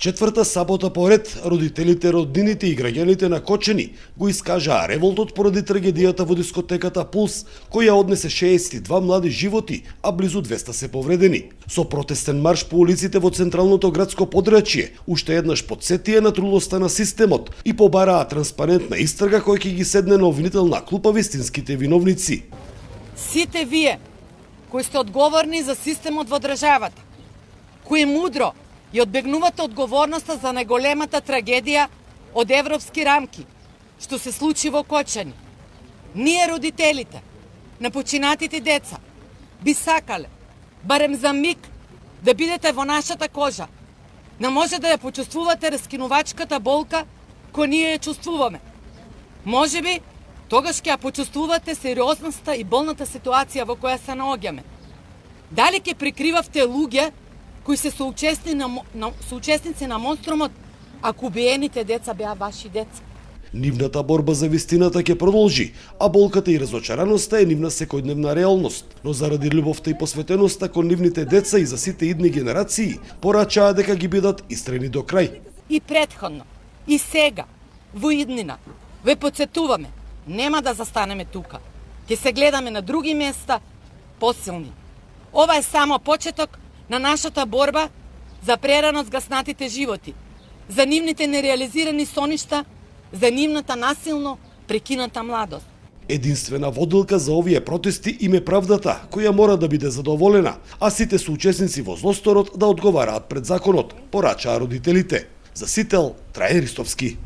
Четврта сабота поред, родителите, роднините и граѓаните на Кочани го искажаа револтот поради трагедијата во дискотеката Пулс, која однесе 62 млади животи, а близу 200 се повредени. Со протестен марш по улиците во централното градско подрачје, уште еднаш подсетија на трулоста на системот и побараа транспарентна истрага која ќе ги седне на обвинителна клупа вистинските виновници. Сите вие кои сте одговорни за системот во државата, кои мудро и одбегнувате одговорноста за најголемата трагедија од европски рамки, што се случи во Кочани. Ние, родителите на починатите деца, би сакале, барем за миг, да бидете во нашата кожа, да може да ја почувствувате раскинувачката болка која ние ја чувствуваме. Може би, тогаш ќе ја почувствувате сериозноста и болната ситуација во која се наоѓаме. Дали ќе прикривавте луѓе кои се соучесници на монструмот, ако убиените деца беа ваши деца? Нивната борба за вистината ќе продолжи, а болката и разочараноста е нивна секојдневна реалност. Но заради љубовта и посветеноста кон нивните деца и за сите идни генерации, порачаа дека ги бидат истрени до крај. И претходно, и сега, во иднина, ве потсетуваме, нема да застанеме тука. Ќе се гледаме на други места, посилни. Ова е само почеток на нашата борба за прерано згаснатите животи, за нивните нереализирани соништа, за нивната насилно прекината младост. Единствена водилка за овие протести им е правдата, која мора да биде задоволена, а сите соучесници во злосторот да одговараат пред законот, порачаа родителите. За Сител, Трајан Ристовски.